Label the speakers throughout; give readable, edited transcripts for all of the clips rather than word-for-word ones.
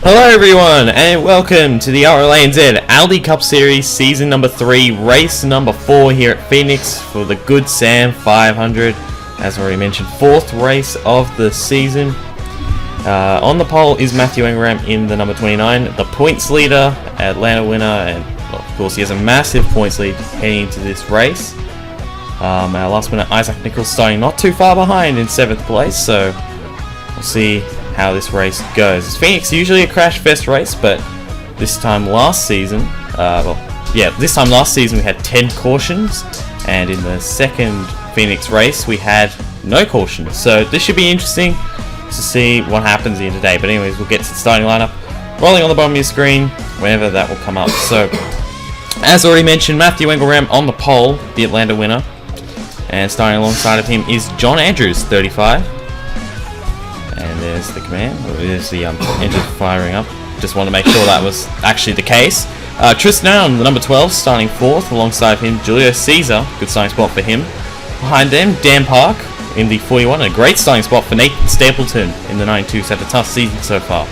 Speaker 1: Hello everyone, and welcome to the RLANZ Aldi Cup Series Season number 3, Race number 4 here at Phoenix for the Good Sam 500. As already mentioned, 4th race of the season. On the pole is Matthew Ingram in the number 29, the points leader, Atlanta winner, and of course he has a massive points lead heading into this race. Our last winner, Isaac Nichols, starting not too far behind in 7th place, so we'll see how this race goes. Phoenix is usually a crash fest race, but this time last season we had 10 cautions, and in the second Phoenix race we had no cautions. So this should be interesting to see what happens here today. But anyways, we'll get to the starting lineup rolling on the bottom of your screen whenever that will come up. So as already mentioned, Matthew Ingram on the pole, the Atlanta winner, and starting alongside of him is John Andrews, 35. And there's the command. There's the engine firing up. Just want to make sure that was actually the case. Tristan Allen, the number 12, starting 4th. Alongside him, Julio Caesar. Good starting spot for him. Behind them, Dan Park in the 41. A great starting spot for Nathan Stapleton in the 92. He's had a tough season so far.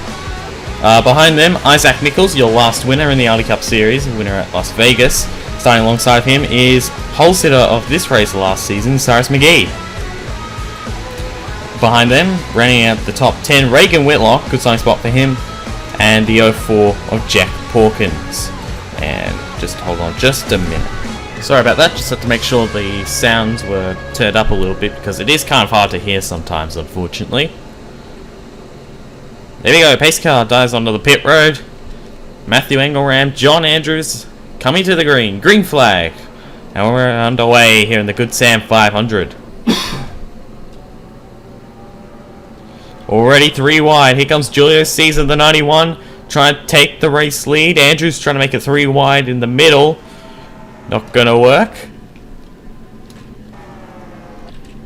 Speaker 1: Behind them, Isaac Nichols, your last winner in the Aldi Cup Series. Winner at Las Vegas. Starting alongside of him is pole sitter of this race last season, Cyrus McGee. Behind them, running out the top 10, Reagan Whitlock, good starting spot for him, and the 04 of Jack Porkins. And just hold on just a minute. Sorry about that, just had to make sure the sounds were turned up a little bit because it is kind of hard to hear sometimes, unfortunately. There we go, pace car dives onto the pit road. Matthew Ingram, John Andrews coming to the green flag. And we're underway here in the Good Sam 500. Already 3 wide. Here comes Julio Caesar, the 91, trying to take the race lead. Andrews trying to make it 3 wide in the middle. Not going to work.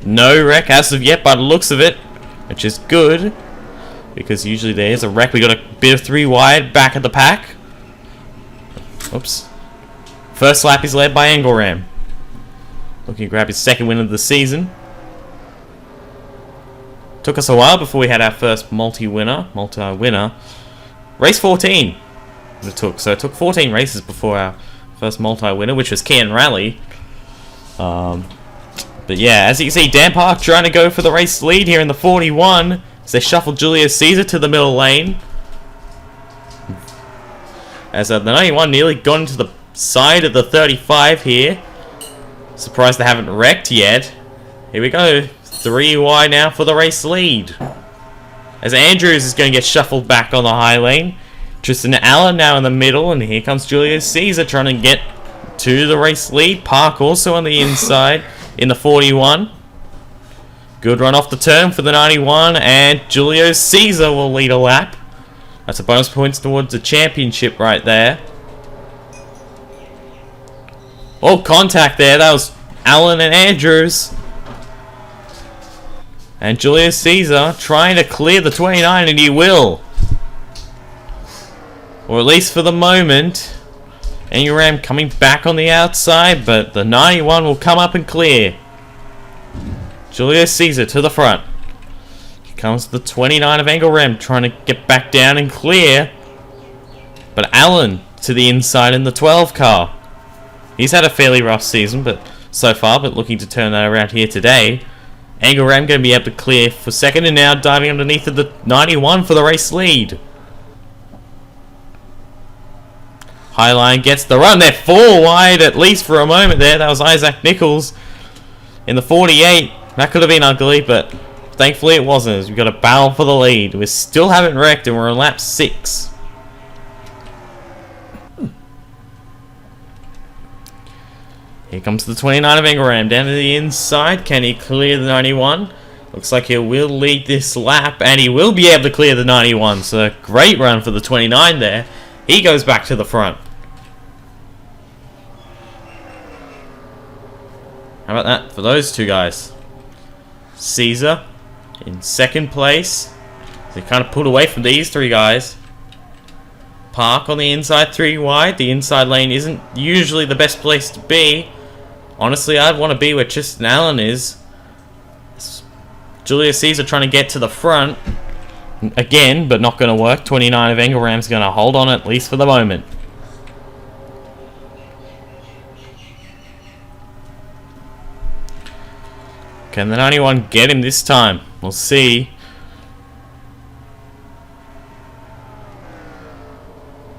Speaker 1: No wreck as of yet, by the looks of it, which is good, because usually there is a wreck. We got a bit of 3 wide back at the pack. Oops. First lap is led by Engelram. Looking to grab his 2nd win of the season. Took us a while before we had our first multi-winner. Race 14 So it took 14 races before our first multi-winner, which was Cairn Rally. But yeah, as you can see, Dan Park trying to go for the race lead here in the 41. As they shuffle Julius Caesar to the middle lane. As the 91 nearly got into the side of the 35 here. Surprised they haven't wrecked yet. Here we go. 3 wide now for the race lead. As Andrews is going to get shuffled back on the high lane. Tristan Allen now in the middle. And here comes Julius Caesar trying to get to the race lead. Park also on the inside in the 41. Good run off the turn for the 91. And Julius Caesar will lead a lap. That's a bonus points towards the championship right there. Oh, contact there. That was Allen and Andrews. And Julius Caesar trying to clear the 29, and he will. Or at least for the moment. Ingram coming back on the outside, but the 91 will come up and clear. Julius Caesar to the front. Here comes the 29 of Engelram trying to get back down and clear. But Allen to the inside in the 12 car. He's had a fairly rough season so far, but looking to turn that around here today. Engelram going to be able to clear for 2nd, and now diving underneath of the 91 for the race lead. Highline gets the run. They're 4 wide at least for a moment there. That was Isaac Nichols in the 48. That could have been ugly, but thankfully it wasn't, as we've got a battle for the lead. We still haven't wrecked, and we're on lap 6. Here comes the 29 of Ingram down to the inside. Can he clear the 91? Looks like he will lead this lap, and he will be able to clear the 91. So great run for the 29 there. He goes back to the front. How about that for those 2 guys? Caesar in 2nd place. They kind of pulled away from these 3 guys. Park on the inside, 3 wide. The inside lane isn't usually the best place to be. Honestly, I'd want to be where Tristan Allen is. Julius Caesar trying to get to the front. again, but not going to work. 29 of Engelram's going to hold on at least for the moment. Can the 91 get him this time? We'll see.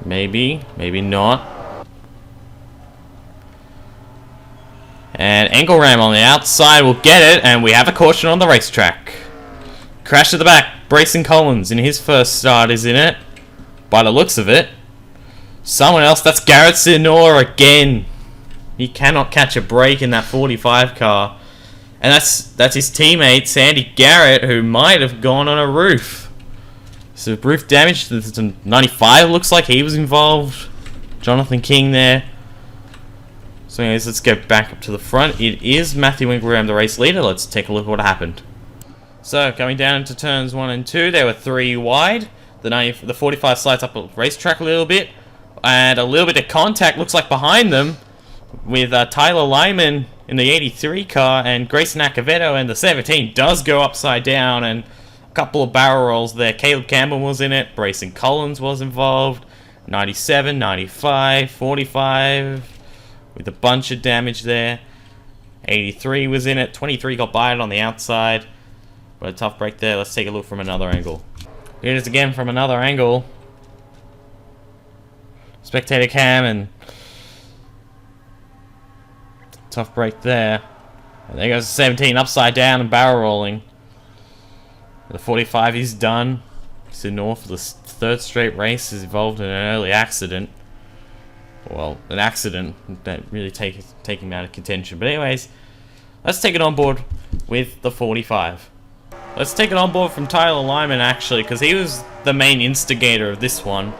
Speaker 1: Maybe, maybe not. And Engelram on the outside will get it, and we have a caution on the racetrack. Crash to the back. Brayson Collins in his first start is in it, by the looks of it. Someone else, that's Garrett Sinor again. He cannot catch a break in that 45 car. And that's his teammate, Sandy Garrett, who might have gone on a roof. So roof damage, the 95 looks like he was involved. Jonathan King there. So anyways, let's go back up to the front. It is Matthew Ingram, the race leader. Let's take a look at what happened. So coming down into turns 1 and 2, they were 3 wide. The 45 slides up a racetrack a little bit. And a little bit of contact looks like behind them with Tyler Lyman in the 83 car, and Grayson Acevedo and the 17 does go upside down, and a couple of barrel rolls there. Caleb Campbell was in it, Brayson Collins was involved, 97, 95, 45, with a bunch of damage there. 83 was in it, 23 got by it on the outside, but a tough break there. Let's take a look from another angle. Here it is again from another angle. Spectator cam, and tough break there. And there goes the 17 upside down and barrel rolling. The 45 is done. Sinor for the 3rd straight race is involved in an early accident. Well, an accident that really take him out of contention. But anyways, let's take it on board with the 45. Let's take it on board from Tyler Lyman actually, because he was the main instigator of this one.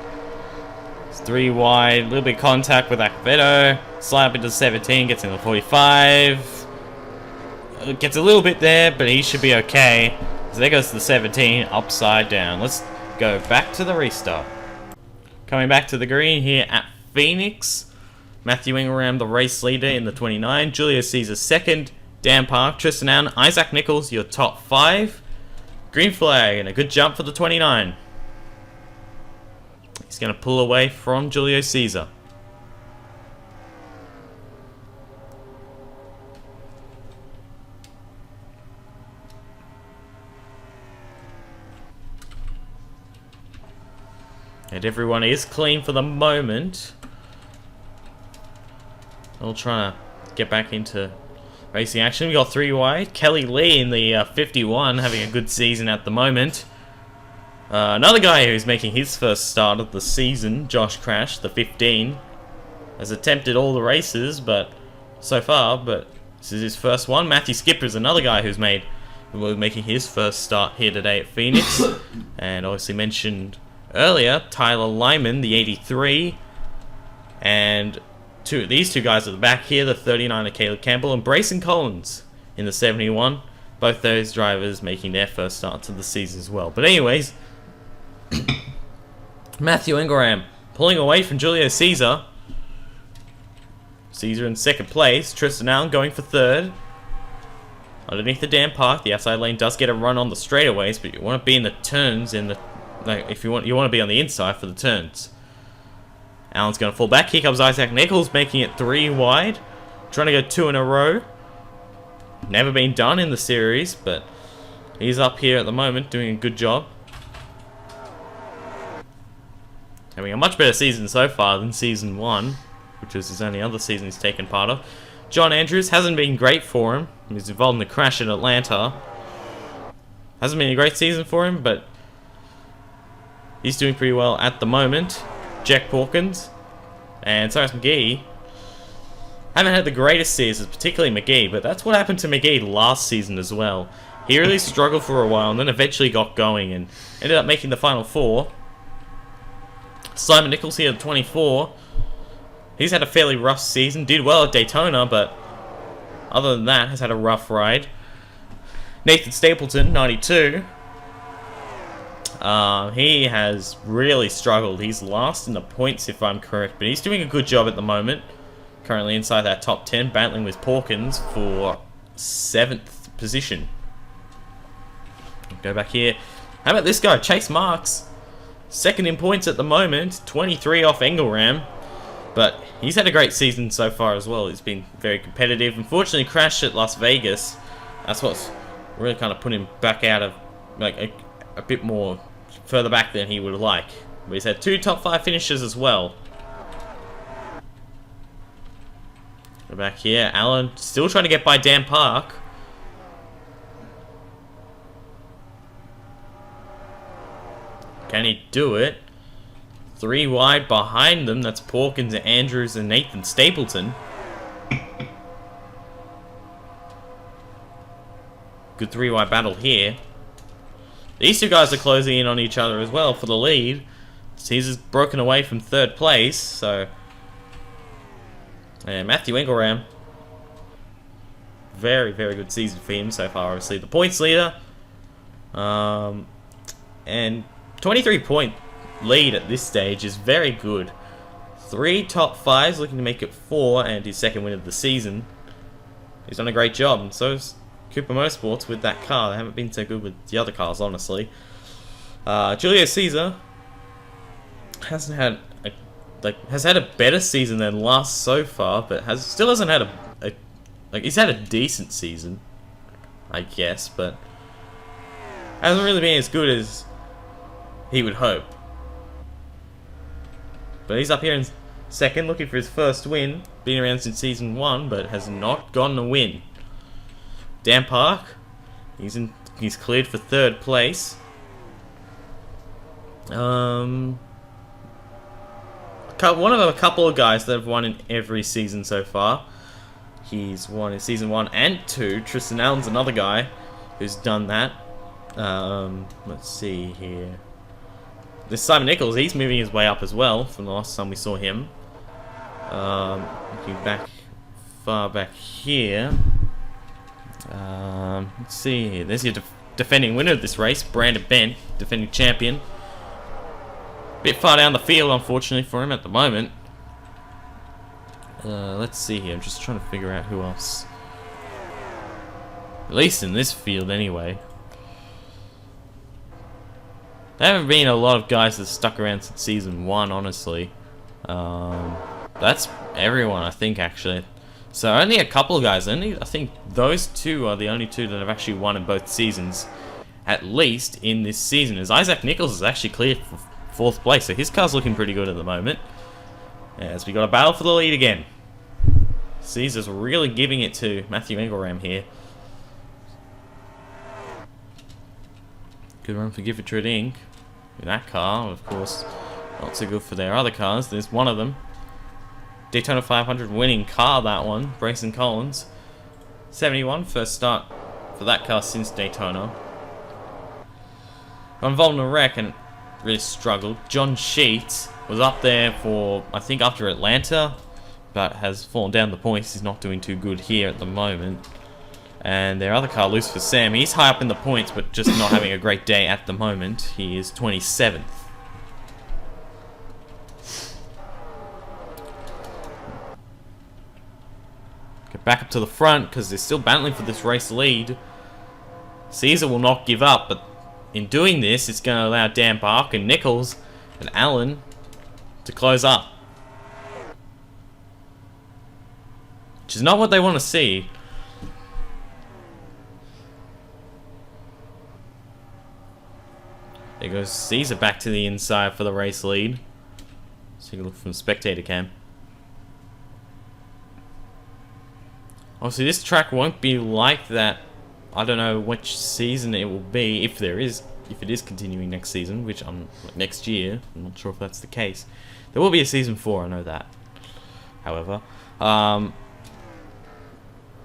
Speaker 1: 3 wide, a little bit of contact with Acevedo, slide up into 17, gets into 45, gets a little bit there, but he should be okay. So there goes the 17, upside down. Let's go back to the restart. Coming back to the green here at Phoenix, Matthew Ingram, the race leader in the 29, Julio Caesar 2nd, Dan Park, Tristan Allen, Isaac Nichols, your top 5, green flag, and a good jump for the 29. He's going to pull away from Julio Caesar. And everyone is clean for the moment. I'll try to get back into racing action. We got 3 wide. Kelly Lee in the 51 having a good season at the moment. Another guy who's making his first start of the season, Josh Crash, the 15, has attempted all the races, but so far, but this is his first one. Matthew Skipper is another guy who's making his first start here today at Phoenix, and obviously mentioned earlier, Tyler Lyman, the 83, and these two guys at the back here, the 39 of Caleb Campbell, and Brayson Collins in the 71. Both those drivers making their first starts of the season as well. But anyways, Matthew Ingram pulling away from Julio Caesar. Caesar in 2nd place. Tristan Allen going for 3rd. Underneath the Dan Park, the outside lane does get a run on the straightaways, but you want to be in the turns if you want to be on the inside for the turns. Allen's going to fall back. Here comes Isaac Nichols, making it 3 wide, trying to go 2 in a row. Never been done in the series, but he's up here at the moment doing a good job. Having a much better season so far than Season 1, which was his only other season he's taken part of. John Andrews hasn't been great for him. He's involved in the crash in Atlanta. Hasn't been a great season for him, but he's doing pretty well at the moment. Jack Porkins and Cyrus McGee haven't had the greatest seasons, particularly McGee, but that's what happened to McGee last season as well. He really struggled for a while and then eventually got going and ended up making the Final 4. Simon Nichols here at 24. He's had a fairly rough season, did well at Daytona, but other than that, has had a rough ride. Nathan Stapleton, 92. He has really struggled. He's last in the points, if I'm correct, but he's doing a good job at the moment. Currently inside that top 10, battling with Porkins for 7th position. Go back here. How about this guy, Chase Marks? Second in points at the moment, 23 off Engelram. But he's had a great season so far as well. He's been very competitive. Unfortunately, crashed at Las Vegas. That's what's really kind of put him back out of, like, a bit more further back than he would like. But he's had 2 top 5 finishes as well. Go back here. Allen still trying to get by Dan Park. Can he do it? 3 wide behind them. That's Porkins, Andrews, and Nathan Stapleton. Good 3 wide battle here. These 2 guys are closing in on each other as well for the lead. Caesar's broken away from 3rd place, so... And Matthew Engelram. Very, very good season for him so far, obviously. The points leader. And 23-point lead at this stage is very good. 3 top 5s, looking to make it 4, and his 2nd win of the season. He's done a great job, and so's Cooper Motorsports with that car. They haven't been so good with the other cars, honestly. Julio Caesar hasn't had has had a better season than last so far, but still hasn't had he's had a decent season, I guess, but hasn't really been as good as he would hope. But he's up here in 2nd, looking for his first win. Been around since season 1, but has not gotten a win. Dan Park, he's cleared for 3rd place. One of a couple of guys that have won in every season so far. He's won in season 1 and 2. Tristan Allen's another guy who's done that. Let's see here. This Simon Nichols, he's moving his way up as well from the last time we saw him. Looking far back here. Let's see here. There's your defending winner of this race, Brandon Bent, defending champion. Bit far down the field, unfortunately, for him at the moment. Let's see here. I'm just trying to figure out who else. At least in this field, anyway. There haven't been a lot of guys that stuck around since season 1, honestly. That's everyone, I think, actually. So only a couple of guys. I think those 2 are the only 2 that have actually won in both seasons, at least in this season. As Isaac Nichols is actually cleared for 4th place, so his car's looking pretty good at the moment. As we got a battle for the lead again. Caesar's really giving it to Matthew Engelram here. Good run for Gifford Inc. With that car, of course, not so good for their other cars. There's one of them. Daytona 500 winning car, that one. Brayson Collins. 71, first start for that car since Daytona. Got involved in a wreck and really struggled. John Sheets was up there for, I think, after Atlanta, but has fallen down the points. He's not doing too good here at the moment. And their other car, Lucifer Sam, he's high up in the points, but just not having a great day at the moment. He is 27th. Get back up to the front, because they're still battling for this race lead. Caesar will not give up, but in doing this, it's going to allow Dan Park and Nichols and Allen to close up. Which is not what they want to see. There goes Caesar back to the inside for the race lead. Let's take a look from the spectator cam. Obviously, this track won't be like that. I don't know which season it will be, if it is continuing next season, which next year. I'm not sure if that's the case. There will be a season 4, I know that. However, but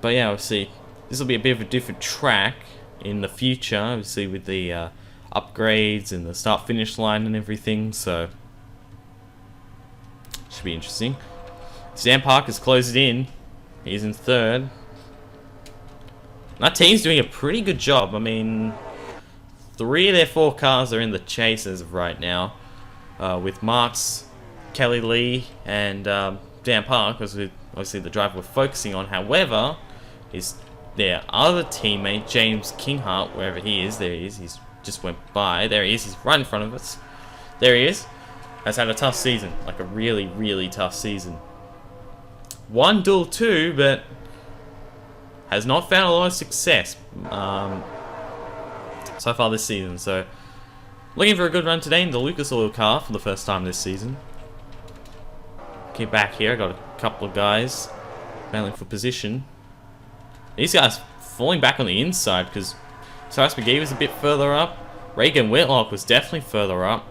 Speaker 1: yeah, obviously, this will be a bit of a different track in the future, obviously with the upgrades and the start-finish line and everything, so should be interesting. Sam Park has closed it in. He's in 3rd. That team's doing a pretty good job. I mean, 3 of their 4 cars are in the chase as of right now, with Marks, Kelly Lee, and Dan Park, was obviously the driver we're focusing on. However, is their other teammate, James Kinghart, wherever he is, there he is. He's just went by. There he is. He's right in front of us. There he is. Has had a tough season. Like a really, really tough season. Won Duel 2, but has not found a lot of success so far this season. So, looking for a good run today in the Lucas Oil car for the first time this season. Okay, back here. I got a couple of guys battling for position. These guys falling back on the inside because Cyrus McGee was a bit further up. Reagan Whitlock was definitely further up.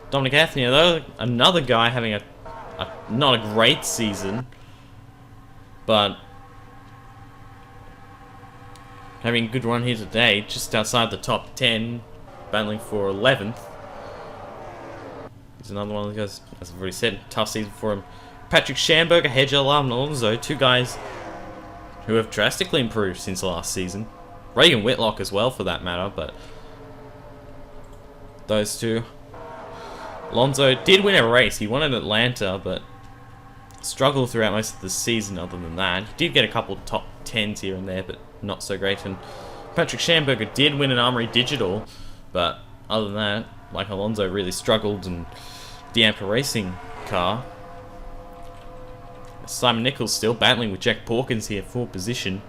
Speaker 1: Dominic Anthony, though, another guy having not a great season, but having a good run here today, just outside the top 10, battling for 11th. He's another one of the guys, as I've already said, tough season for him. Patrick Schamberger, Hedge Alarm Alonso, two guys who have drastically improved since last season. Reagan Whitlock as well, for that matter, but those two. Alonso did win a race. He won in Atlanta, but struggled throughout most of the season other than that. He did get a couple of top 10s here and there, but not so great. And Patrick Schamberger did win an Armory Digital, but other than that, like Alonso really struggled in the Amper Racing car. Simon Nichols still battling with Jack Porkins here for position.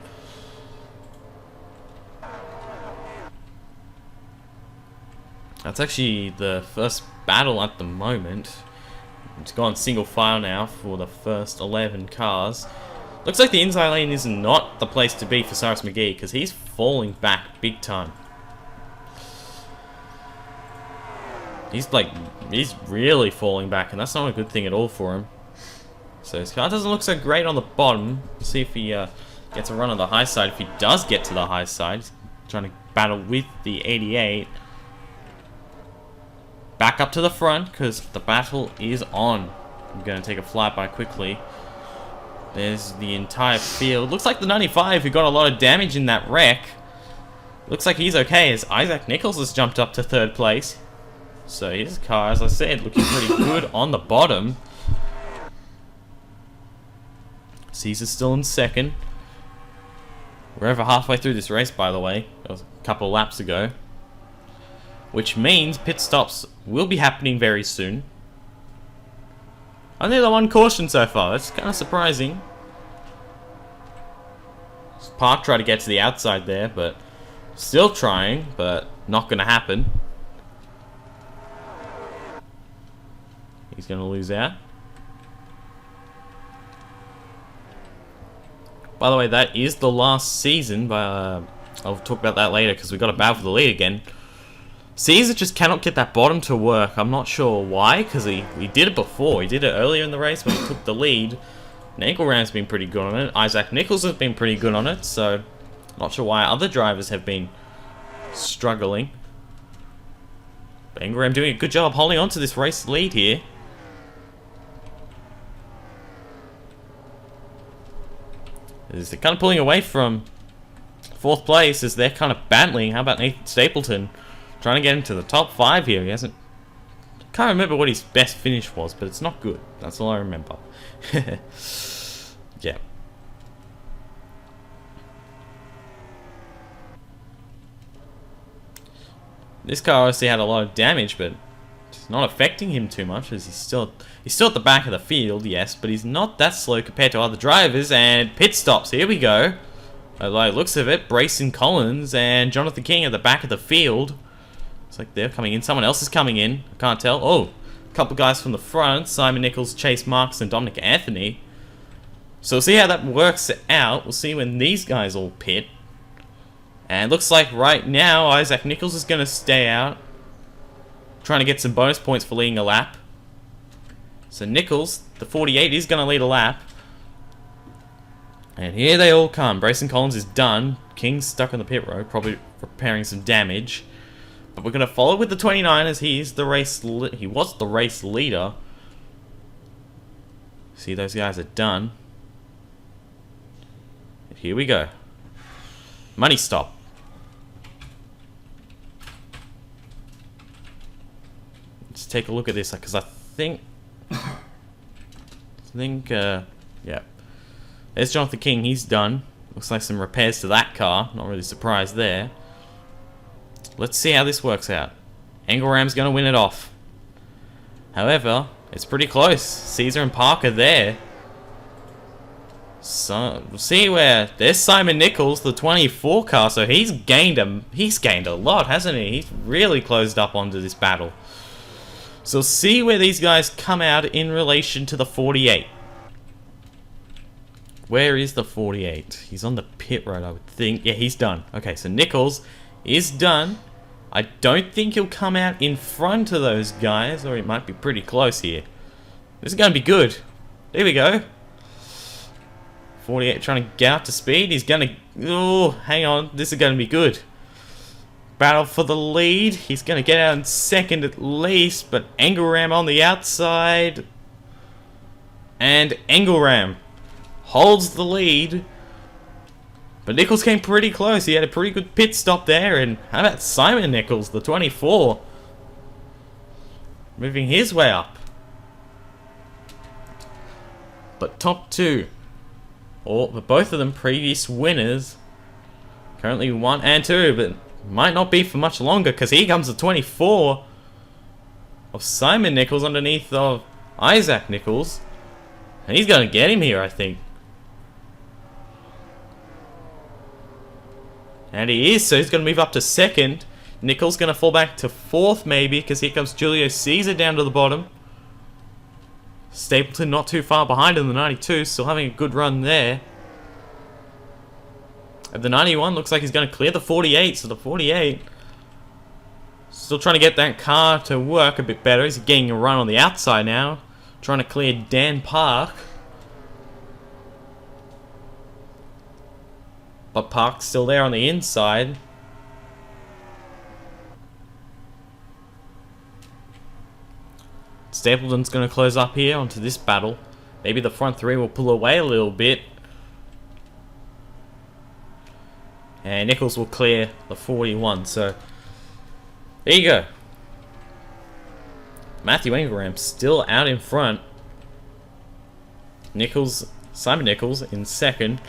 Speaker 1: That's actually the first battle at the moment. It's gone single file now for the first 11 cars. Looks like the inside lane is not the place to be for Cyrus McGee because he's falling back big time. He's really falling back, and that's not a good thing at all for him. So his car doesn't look so great on the bottom. We'll see if he gets a run on the high side. If he does get to the high side, he's trying to battle with the 88. Back up to the front because the battle is on. I'm going to take a flyby quickly. There's the entire field. Looks like the 95 who got a lot of damage in that wreck. Looks like he's okay as Isaac Nichols has jumped up to 3rd place. So his car, as I said, looking pretty good on the bottom. Caesar's still in 2nd. We're over halfway through this race, by the way. That was a couple of laps ago. Which means pit stops will be happening very soon. Only the one caution so far. That's kind of surprising. Park tried to get to the outside there, but still trying, but not going to happen. He's going to lose out. By the way, that is the last season. I'll talk about that later because we've got to battle for the lead again. Caesar just cannot get that bottom to work. I'm not sure why, because he did it before. He did it earlier in the race when he took the lead. Nangle Ram's been pretty good on it. Isaac Nichols has been pretty good on it, so not sure why other drivers have been struggling. But Ingram doing a good job holding on to this race lead here. As they're kind of pulling away from 4th place as they're kind of battling. How about Nathan Stapleton? Trying to get him to the top 5 here. He hasn't... Can't remember what his best finish was, but it's not good. That's all I remember. Yeah. This car obviously had a lot of damage, but it's not affecting him too much as he's still at the back of the field, yes, but he's not that slow compared to other drivers. And pit stops. Here we go. By the looks of it, Brayson Collins and Jonathan King at the back of the field. Looks like they're coming in. Someone else is coming in. I can't tell. Oh, a couple guys from the front. Simon Nichols, Chase Marks, and Dominic Anthony. So we'll see how that works out. We'll see when these guys all pit. And looks like right now, Isaac Nichols is going to stay out. Trying to get some bonus points for leading a lap. So Nichols, the 48, is going to lead a lap. And here they all come. Brayson Collins is done. King's stuck on the pit road, probably repairing some damage. But we're going to follow with the 29 as he was the race leader. See, those guys are done. And here we go. Money stop. Let's take a look at this because I think... yeah. There's Jonathan King, he's done. Looks like some repairs to that car. Not really surprised there. Let's see how this works out. Engelram's going to win it off. However, it's pretty close. Caesar and Parker there. So, we'll see where... There's Simon Nichols, the 24 car, so he's gained a lot, hasn't he? He's really closed up onto this battle. So see where these guys come out in relation to the 48. Where is the 48? He's on the pit road, I would think. Yeah, he's done. Okay, so Nichols is done. I don't think he'll come out in front of those guys, or it might be pretty close here. This is going to be good. There we go. 48 trying to get up to speed. He's going to... Oh, hang on. This is going to be good. Battle for the lead. He's going to get out in second at least, but Engelram on the outside. And Engelram holds the lead. But Nichols came pretty close. He had a pretty good pit stop there. And how about Simon Nichols, the 24? Moving his way up. But top two. But both of them previous winners. Currently 1 and 2, but might not be for much longer, because here comes the 24 of Simon Nichols underneath of Isaac Nichols. And he's going to get him here, I think. And he is, so he's going to move up to second. Nichols going to fall back to fourth, maybe, because here comes Julio Caesar down to the bottom. Stapleton not too far behind in the 92, still having a good run there. And the 91 looks like he's going to clear the 48, so the 48 still trying to get that car to work a bit better. He's getting a run on the outside now, trying to clear Dan Park. But Park's still there on the inside. Stapleton's going to close up here onto this battle. Maybe the front three will pull away a little bit. And Nichols will clear the 41. So, there you go. Matthew Engelram still out in front. Simon Nichols in second.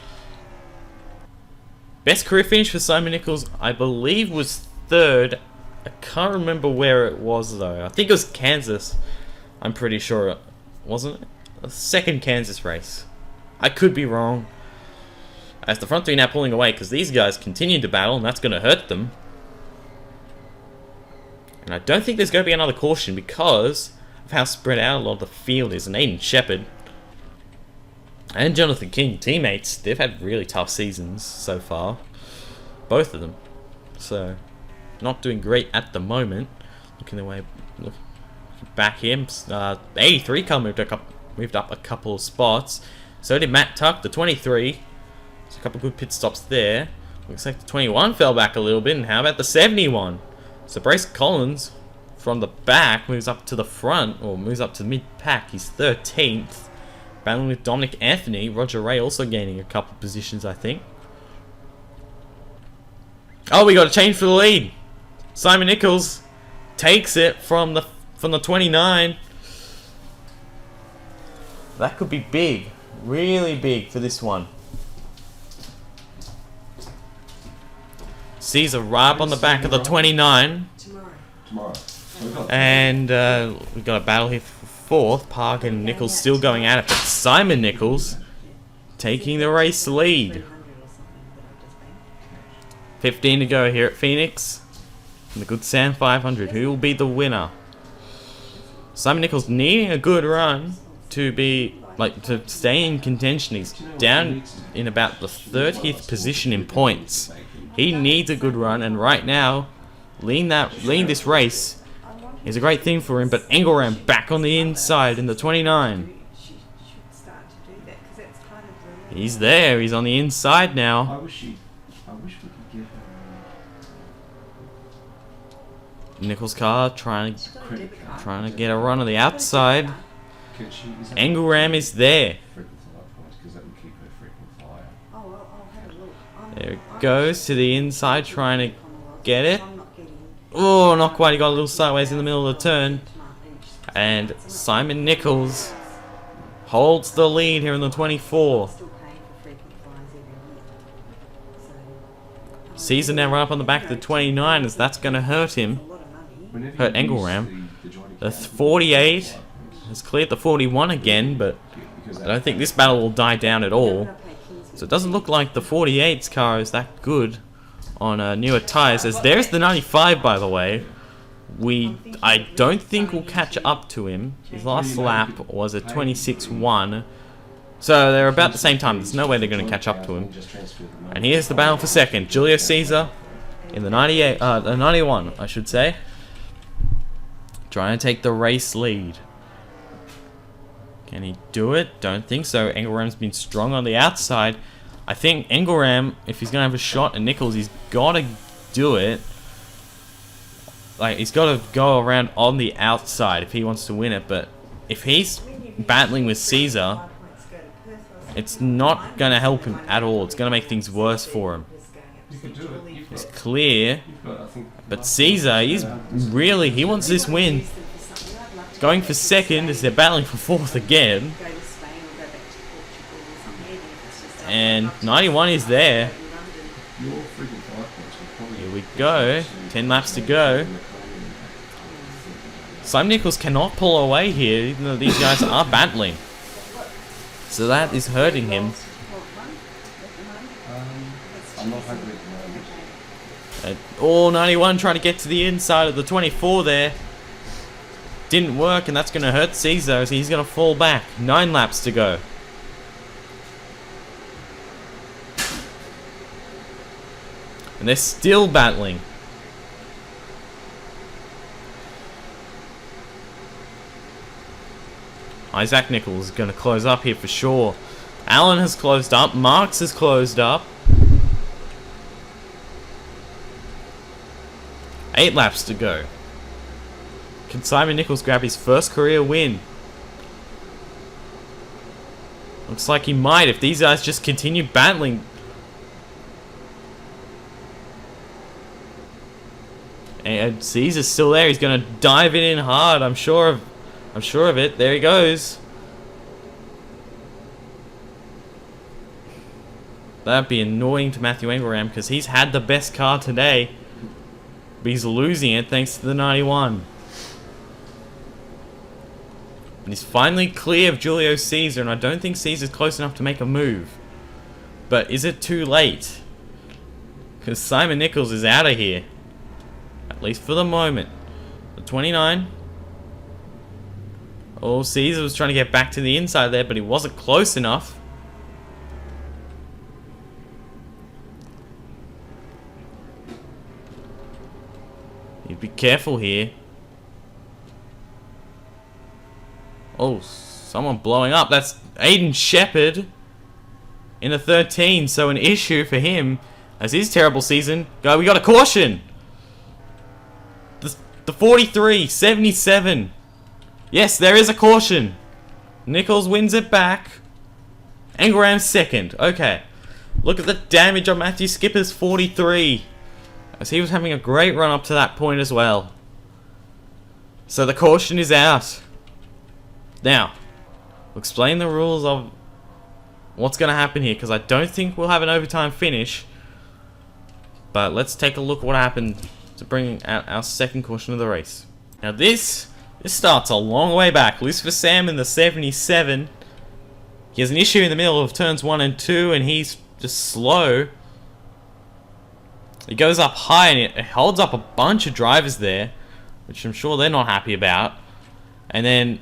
Speaker 1: Best career finish for Simon Nichols, I believe, was third. I can't remember where it was, though. I think it was Kansas. I'm pretty sure it wasn't. A second Kansas race. I could be wrong. As the front three now pulling away, because these guys continue to battle, and that's going to hurt them. And I don't think there's going to be another caution because of how spread out a lot of the field is. And Aiden Shepard and Jonathan King, teammates, they've had really tough seasons so far. Both of them. So, not doing great at the moment. Looking their way back here. 83 car moved up a couple of spots. So did Matt Tuck, the 23. A couple good pit stops there. Looks like the 21 fell back a little bit. And how about the 71? So Brace Collins from the back moves up to the front, or moves up to mid-pack. He's 13th. Battling with Dominic Anthony. Roger Ray also gaining a couple positions, I think. Oh, we got a change for the lead. Simon Nichols takes it from the 29. That could be big. Really big for this one. Caesar right up on the back of the 29.
Speaker 2: Tomorrow.
Speaker 1: And we've got a battle here for fourth. Park and Nichols still going at it, but Simon Nichols taking the race lead. 15 to go here at Phoenix. And the good Sam 500. Who will be the winner? Simon Nichols needing a good run to be to stay in contention. He's down in about the 30th position in points. He needs a good run, and right now, leading this race is a great thing for him. But Engelram back on the inside in the 29. He's there. He's on the inside now.
Speaker 2: I wish we could give her.
Speaker 1: Nichols' car trying to get a run on the outside. Engelram is there. There it goes to the inside, trying to get it. Oh, not quite. He got a little sideways in the middle of the turn. And Simon Nichols holds the lead here in the 24. Caesar now run up on the back of the 29 as that's going to hurt him. Hurt Engelram. The 48 has cleared the 41 again, but I don't think this battle will die down at all. So it doesn't look like the 48's car is that good on newer tyres. As there's the 95, by the way. I don't think we'll catch up to him. His last lap was a 26.1. So they're about the same time. There's no way they're going to catch up to him. And here's the battle for second. Julio Caesar in the 91, I should say. Trying to take the race lead. Can he do it? Don't think so. Engelram's been strong on the outside. I think Engelram, if he's going to have a shot at Nichols, he's got to do it. Like, he's got to go around on the outside if he wants to win it. But if he's battling with Caesar, it's not going to help him at all. It's going to make things worse for him. It's clear. But Caesar, he wants this win. Going for second as they're battling for fourth again. And 91 is there. Here we go. 10 laps to go. Simon Nichols cannot pull away here, even though these guys are battling. So that is hurting him. Oh, 91 trying to get to the inside of the 24 there. Didn't work, and that's going to hurt Caesar, so he's going to fall back. 9 laps to go. And they're still battling. Isaac Nichols is going to close up here for sure. Allen has closed up. Marks has closed up. 8 laps to go. Can Simon Nichols grab his first career win? Looks like he might if these guys just continue battling. And Caesar's still there. He's going to dive it in hard. I'm sure of it. There he goes. That'd be annoying to Matthew Engelram because he's had the best car today. But he's losing it thanks to the 91. And he's finally clear of Julio Caesar, and I don't think Caesar's close enough to make a move. But is it too late? Because Simon Nichols is out of here. At least for the moment. The 29. Oh, Caesar was trying to get back to the inside there, but he wasn't close enough. You'd be careful here. Oh, someone blowing up. That's Aiden Shepard in a 13. So an issue for him as his terrible season. Go, we got a caution. The 43, 77. Yes, there is a caution. Nichols wins it back. Engelram second. Okay. Look at the damage on Matthew Skipper's 43. As he was having a great run up to that point as well. So the caution is out. Now, we'll explain the rules of what's going to happen here, because I don't think we'll have an overtime finish. But let's take a look at what happened to bring out our second caution of the race. Now this starts a long way back. Lucifer Sam in the 77. He has an issue in the middle of turns 1 and 2, and he's just slow. He goes up high, and it holds up a bunch of drivers there, which I'm sure they're not happy about. And then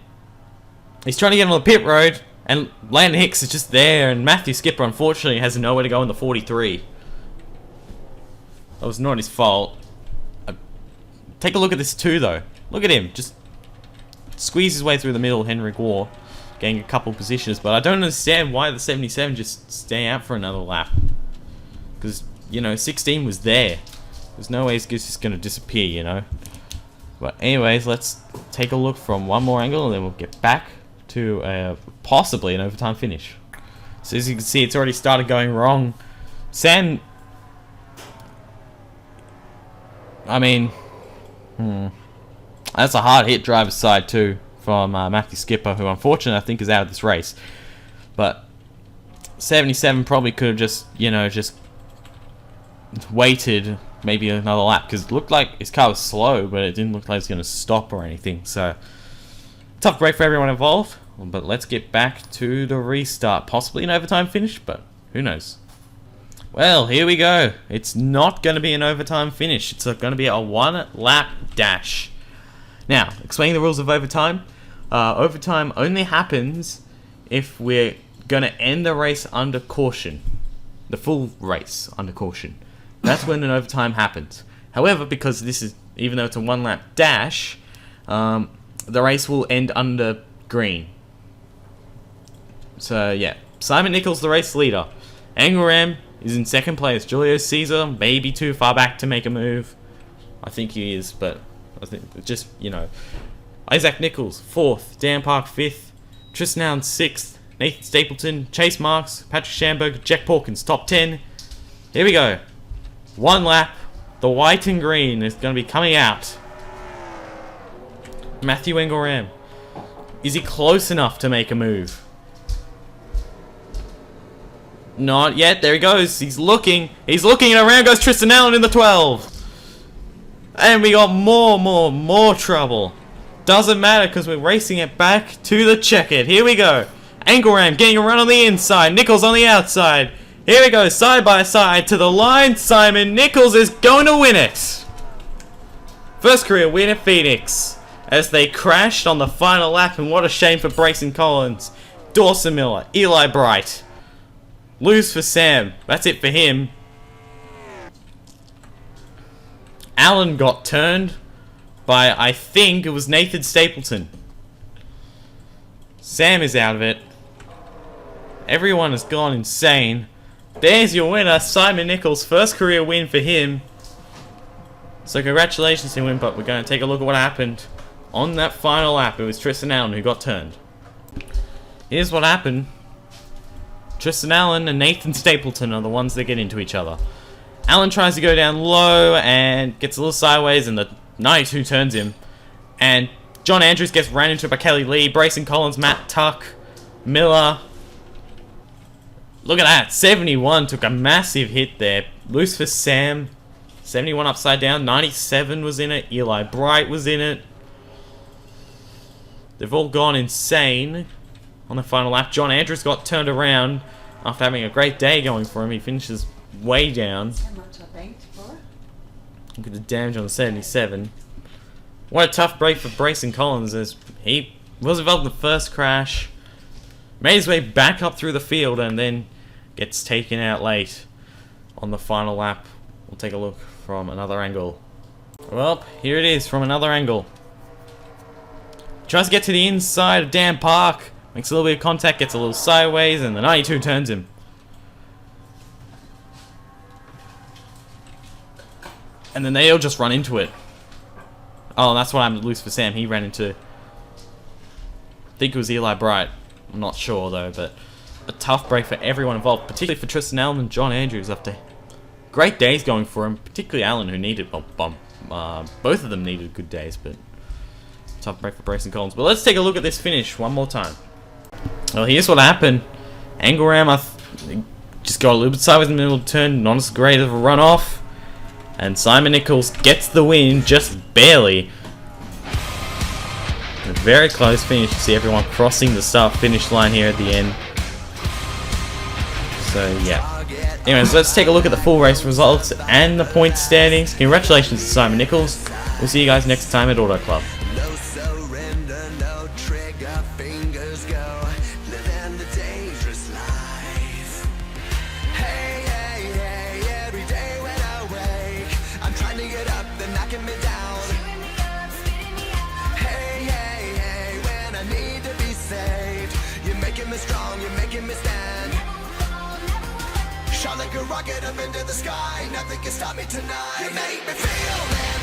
Speaker 1: he's trying to get on the pit road, and Landon Hicks is just there, and Matthew Skipper, unfortunately, has nowhere to go in the 43. That was not his fault. Take a look at this too, though. Look at him, just squeeze his way through the middle, Henrik War, getting a couple positions. But I don't understand why the 77 just stay out for another lap. Because, you know, 16 was there. There's no way it's just going to disappear, you know. But anyways, let's take a look from one more angle, and then we'll get back to possibly an overtime finish. So as you can see, it's already started going wrong. Sam, I mean, that's a hard hit driver's side too from Matthew Skipper, who unfortunately I think is out of this race. But 77 probably could have just, you know, just waited maybe another lap, because it looked like his car was slow, but it didn't look like it was going to stop or anything. So tough break for everyone involved, but let's get back to the restart. Possibly an overtime finish, but who knows. Well, here we go. It's not going to be an overtime finish. It's going to be a 1 lap dash. Now, explaining the rules of overtime. Overtime only happens if we're going to end the race under caution. The full race under caution. That's when an overtime happens. However, because this is, even though it's a 1 lap dash, the race will end under green. So yeah, Simon Nichols, the race leader. Angoram is in second place. Julio Caesar maybe too far back to make a move. I think he is, but I think just, you know. Isaac Nichols, 4th. Dan Park, 5th. Tristan Allen, 6th. Nathan Stapleton, Chase Marks, Patrick Schamberg, Jack Porkins, top 10. Here we go. 1 lap. The white and green is going to be coming out. Matthew Engelram. Is he close enough to make a move? Not yet. There he goes. He's looking. He's looking, and around goes Tristan Allen in the 12. And we got more trouble. Doesn't matter, because we're racing it back to the checkered. Here we go. Engelram getting a run on the inside. Nichols on the outside. Here we go, side by side to the line. Simon Nichols is going to win it. First career win at Phoenix. As they crashed on the final lap, and what a shame for Brayson Collins. Dawson Miller, Eli Bright. Lose for Sam. That's it for him. Allen got turned by, I think it was Nathan Stapleton. Sam is out of it. Everyone has gone insane. There's your winner, Simon Nichols. First career win for him. So congratulations to him, but we're going to take a look at what happened on that final lap. It was Tristan Allen who got turned. Here's what happened. Tristan Allen and Nathan Stapleton are the ones that get into each other. Allen tries to go down low and gets a little sideways, and the 92 turns him. And John Andrews gets ran into by Kelly Lee, Brayson Collins, Matt Tuck, Miller. Look at that, 71 took a massive hit there. Loose for Sam, 71 upside down, 97 was in it, Eli Bright was in it. They've all gone insane on the final lap. John Andrews got turned around after having a great day going for him. He finishes way down. Look at the damage on the 77. What a tough break for Brayson Collins, as he was involved in the first crash, made his way back up through the field, and then gets taken out late on the final lap. We'll take a look from another angle. Well, here it is from another angle. Tries to get to the inside of Dan Park, makes a little bit of contact, gets a little sideways, and the 92 turns him. And then they all just run into it. Oh, that's what happened to Loose for Sam. He ran into, I think it was Eli Bright. I'm not sure though, but a tough break for everyone involved, particularly for Tristan Allen and John Andrews after great days going for him, particularly Allen, who needed, both of them needed good days, but tough break for Brayson Collins. But let's take a look at this finish one more time. Well, here's what happened. Engelram just got a little bit sideways in the middle of the turn, not as great of a runoff. And Simon Nichols gets the win, just barely. A very close finish. You see everyone crossing the start-finish line here at the end. So, yeah. Anyways, let's take a look at the full race results and the point standings. Congratulations to Simon Nichols. We'll see you guys next time at Auto Club.
Speaker 3: No surrender, no trigger, fingers go, living the dangerous life. Hey, hey, hey, every day when I wake, I'm trying to get up, they're knocking me down. Hey, hey, hey, when I need to be saved, you're making me strong, you're making me stand. Shot like a rocket up into the sky, nothing can stop me tonight. You make me feel